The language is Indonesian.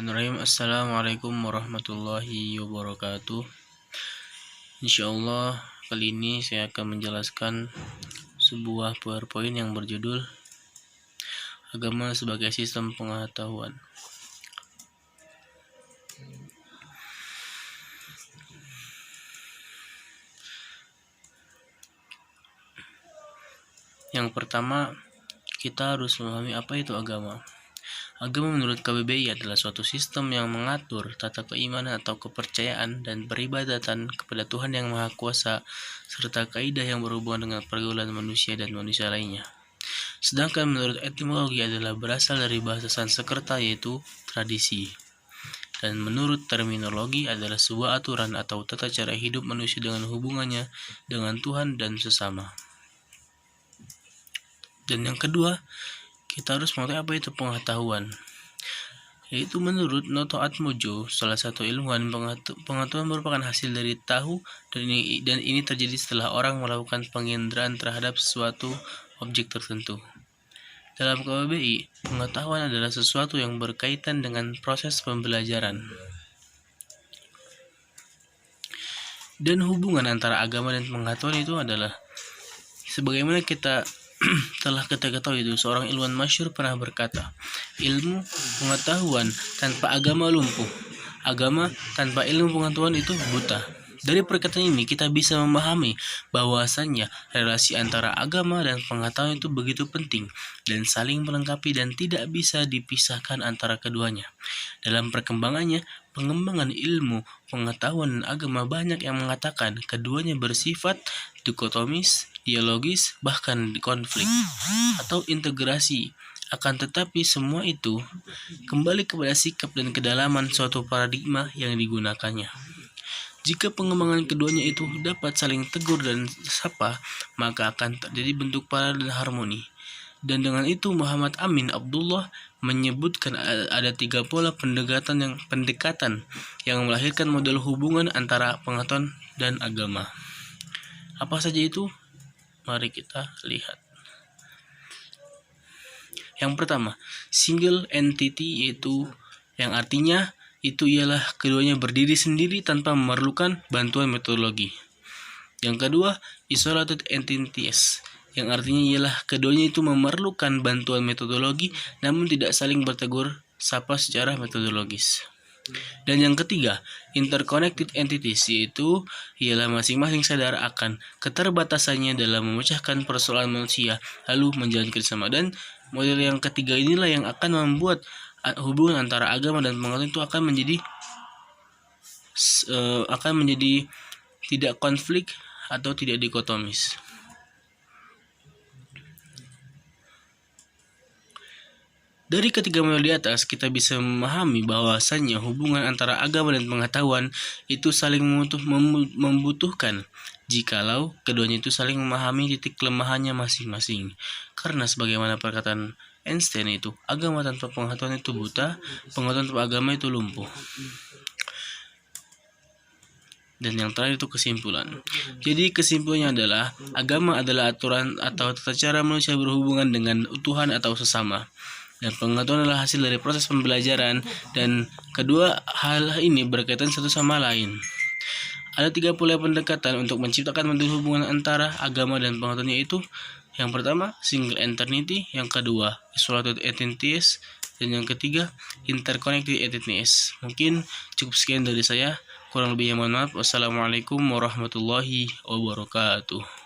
Bismillahirrahmanirrahim. Assalamualaikum warahmatullahi wabarakatuh. Insyaallah kali ini saya akan menjelaskan sebuah PowerPoint yang berjudul Agama sebagai Sistem Pengetahuan. Yang pertama, kita harus memahami apa itu agama. Agama menurut KBBI adalah suatu sistem yang mengatur tata keimanan atau kepercayaan dan peribadatan kepada Tuhan yang Maha Kuasa, serta kaidah yang berhubungan dengan pergaulan manusia dan manusia lainnya. Sedangkan menurut etimologi adalah berasal dari bahasa Sanskerta yaitu tradisi. Dan menurut terminologi adalah sebuah aturan atau tata cara hidup manusia dengan hubungannya dengan Tuhan dan sesama. Dan yang kedua, kita harus mengetahui apa itu pengetahuan. Yaitu menurut Noto Atmojo, salah satu ilmuwan, pengetahuan merupakan hasil dari tahu dan ini terjadi setelah orang melakukan penginderaan terhadap suatu objek tertentu. Dalam KBBI, pengetahuan adalah sesuatu yang berkaitan dengan proses pembelajaran. Dan hubungan antara agama dan pengetahuan itu adalah sebagaimana kita telah kita ketahui itu, seorang ilmuwan masyhur pernah berkata, ilmu pengetahuan tanpa agama lumpuh, agama tanpa ilmu pengetahuan itu buta. Dari perkataan ini kita bisa memahami bahwasannya relasi antara agama dan pengetahuan itu begitu penting dan saling melengkapi dan tidak bisa dipisahkan antara keduanya. Dalam perkembangannya, pengembangan ilmu pengetahuan dan agama banyak yang mengatakan keduanya bersifat dikotomis, dialogis, bahkan konflik atau integrasi. Akan tetapi semua itu kembali kepada sikap dan kedalaman suatu paradigma yang digunakannya. Jika pengembangan keduanya itu dapat saling tegur dan sapa, maka akan terjadi bentuk paralel dan harmoni. Dan dengan itu Muhammad Amin Abdullah menyebutkan ada 3 pola pendekatan yang melahirkan model hubungan antara pengetahuan dan agama. Apa saja itu? Mari kita lihat. Yang pertama, single entity, yaitu yang artinya itu ialah keduanya berdiri sendiri tanpa memerlukan bantuan metodologi. Yang kedua, isolated entities, yang artinya ialah keduanya itu memerlukan bantuan metodologi namun tidak saling bertegur sapa secara metodologis. Dan yang ketiga, interconnected entities, yaitu ialah masing-masing sadar akan keterbatasannya dalam memecahkan persoalan manusia lalu menjalankan sama. Dan model yang ketiga inilah yang akan membuat hubungan antara agama dan pengetahuan itu akan menjadi tidak konflik atau tidak dikotomis. Dari ketiga model di atas, kita bisa memahami bahwasannya hubungan antara agama dan pengetahuan itu saling membutuhkan jikalau keduanya itu saling memahami titik kelemahannya masing-masing. Karena sebagaimana perkataan Einstein itu, agama tanpa pengetahuan itu buta, pengetahuan tanpa agama itu lumpuh. Dan yang terakhir itu kesimpulan. Jadi kesimpulannya adalah agama adalah aturan atau tata cara manusia berhubungan dengan Tuhan atau sesama. Dan pengetahuan adalah hasil dari proses pembelajaran, dan kedua hal ini berkaitan satu sama lain. Ada 3 pola pendekatan untuk menciptakan model hubungan antara agama dan pengetahuan, yaitu yang pertama, single entity, yang kedua, isolated entities, dan yang ketiga, interconnected entities. Mungkin cukup sekian dari saya, kurang lebihnya mohon maaf. Wassalamualaikum warahmatullahi wabarakatuh.